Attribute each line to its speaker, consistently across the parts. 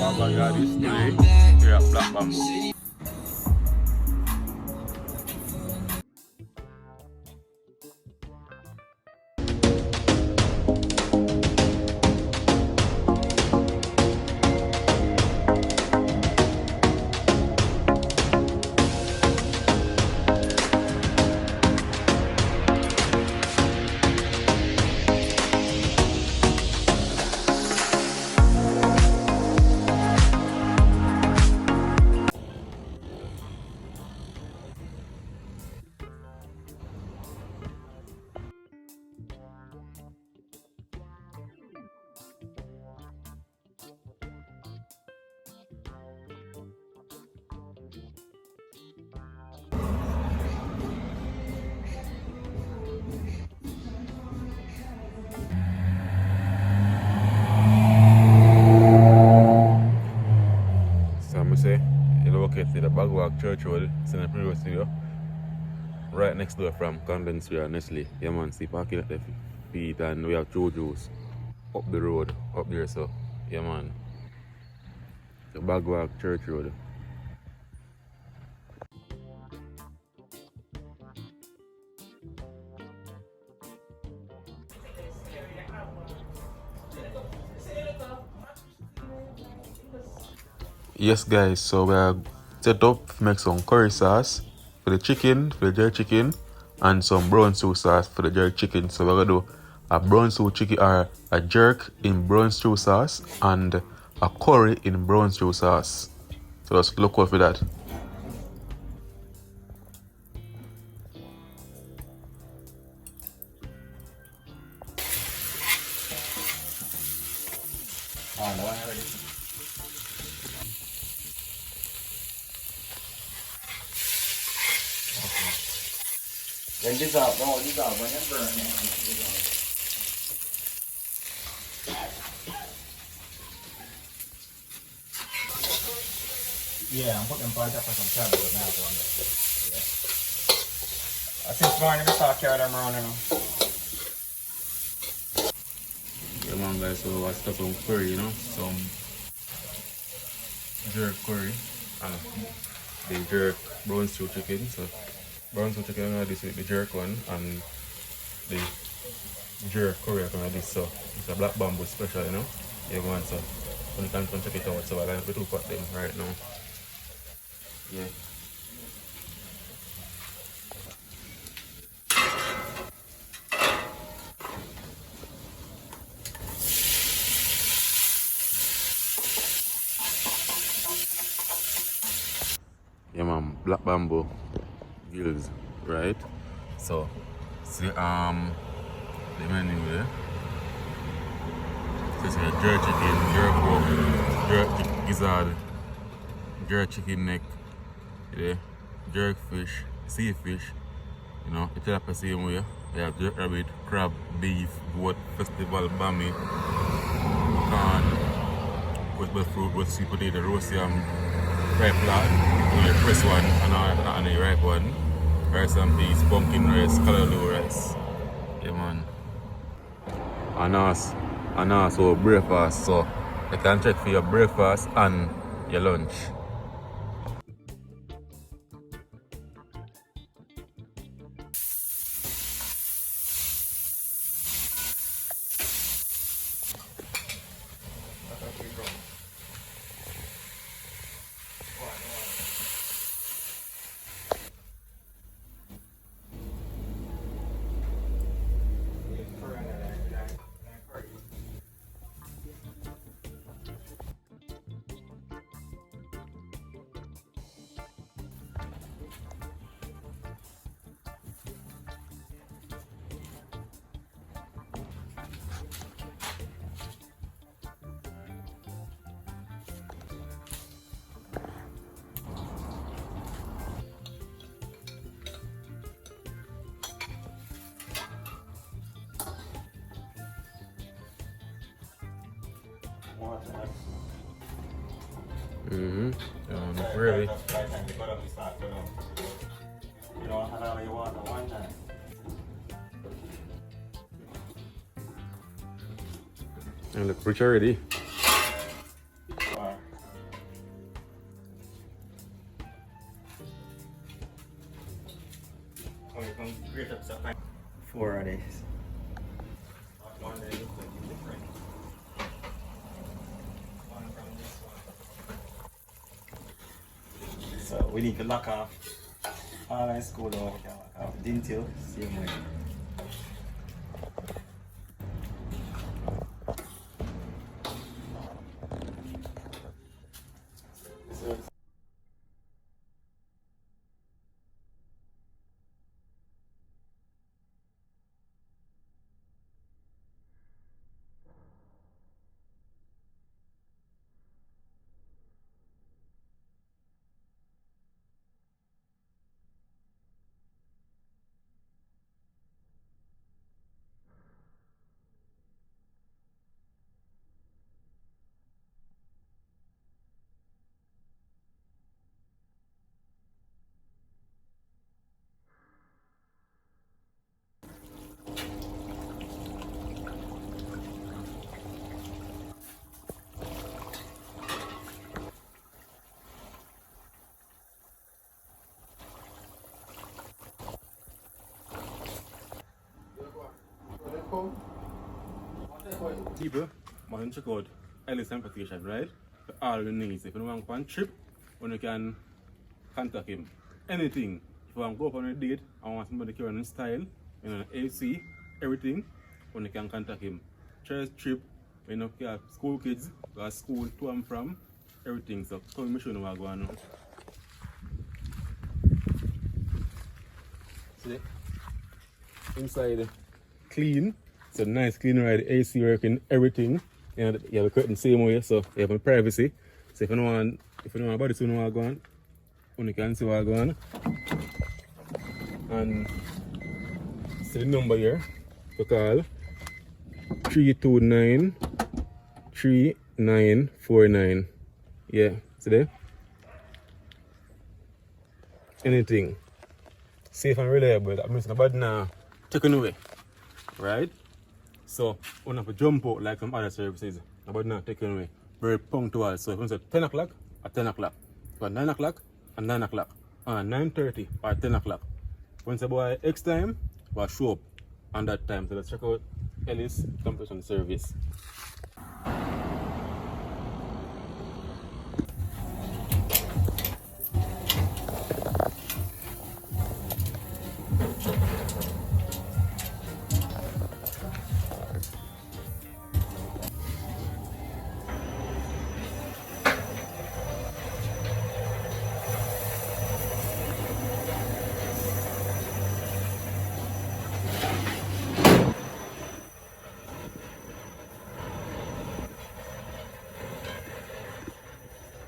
Speaker 1: Baba Yard is today here at Black Bamboo. So I'm say, you locate the Bagwalk Church Road, it's in the previous video. Right next door from Convent Street and Nestle. Yeah man, see parking at the feet and we have Jojo's up the road, up there so. Yeah man. The Bagwalk Church Road. Yes guys, so we are set up to make some curry sauce for the chicken, for the jerk chicken, and some brown stew sauce for the jerk chicken. So we're gonna do a brown stew chicken or a jerk in brown stew sauce and a curry in brown stew sauce. So let's look out for that.
Speaker 2: Then dissolve, no, dissolve when you burn it. Dissolve. Yeah, I'm putting part up for some trouble with that one. Yeah. Since morning we start carrying them around, you know.
Speaker 1: Yeah man guys, so I stuck some curry, you know, some jerk curry and the jerk brown stew chicken. So brown stew chicken I'm gonna do this with the jerk one and the jerk curry I'm gonna do this. So it's a Black Bamboo special, you know. Yeah man, so you can come check it out. So I'm gonna put two pot them right now. Yeah. Yeah man, Black Bamboo gills, right? So see the menu there. So it's jerk chicken, jerk pork, jerk gizzard, jerk chicken neck, yeah, jerk fish, sea fish, you know, it's up the same way. You have jerk rabbit, crab, beef, goat, festival, bami, corn, with fruit, with sweet potato, roast yam, ripe lard, the fresh one and the ripe one, rice and peas, pumpkin rice, callaloo rice. Yeah man. And also breakfast, so you can check for your breakfast and your lunch. Really? You look rich already.
Speaker 2: number of these. One day looks like it's different. One from this one. So we need to lock off all our school door. We can lock off Dintil, same way.
Speaker 1: People, want to check out Ellis Importation, right? For all your needs. If you want to go on a trip, when you can contact him. Anything. If you want to go up on a date and want somebody to carry on in style, you know, AC, everything, when you can contact him. Church trip, when you have school kids, got school to and from, everything. So come show you what going on. See? Inside clean. It's a nice clean ride, AC working, everything. You know, you have a curtain same way, so you have a privacy. So if you don't want body to know what going on, you can see what going on. And see the number here to call 329-3949. Yeah, see there? Anything. Safe and reliable. That means nobody now taken away. Right? So, we don't have to jump out like some other services. Nobody not taken away. Very punctual. So, if you say 10 o'clock, at 10 o'clock. If 9 o'clock, at 9 o'clock. 9:30 or 10 o'clock. Once a boy X time, we'll show up on that time. So, let's check out Ellis Importation Service.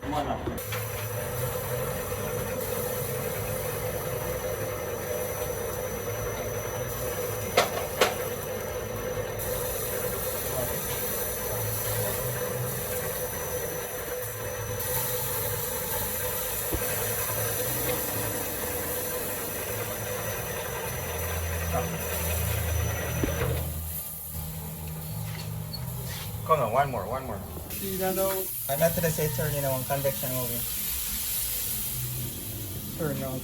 Speaker 2: Come on now. Come on, one more. I'm not gonna say turn in on convection movie. Turn on.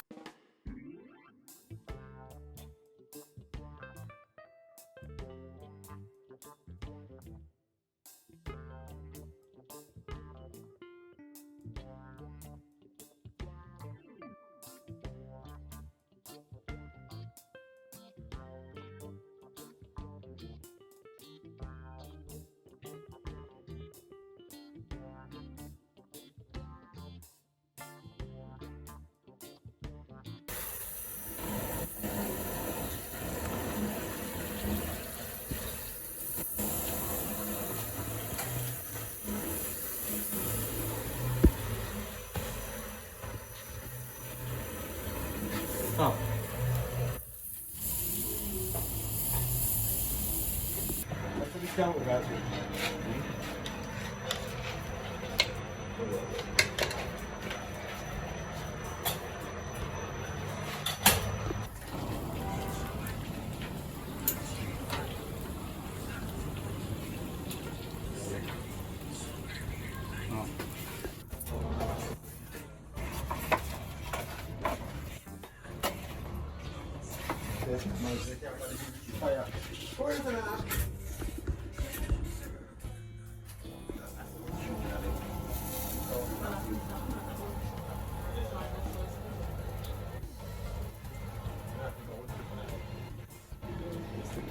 Speaker 2: Stop. That's what it's down with, guys. Yes, Yeah.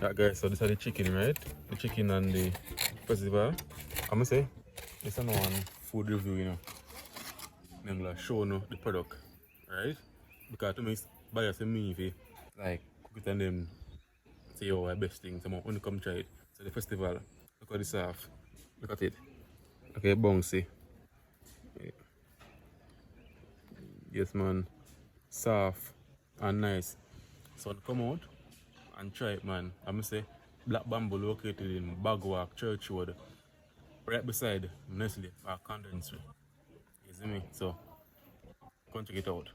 Speaker 1: Yeah, guys, so this are the chicken, right? The chicken and the festival. I'm gonna say, this is one food review, you know. I'm gonna show you the product, right? Because to me, it's biased to me if you like cook it and then say, oh, the best thing. Someone only come try it. So the festival, look at this half. Look at it. Okay, bouncy. Yes, man. Soft and nice. So come out and try it, man. I'm gonna say Black Bamboo located in Bagwalk Church Road, right beside Nestle or Condensary. You see me? So come check it out.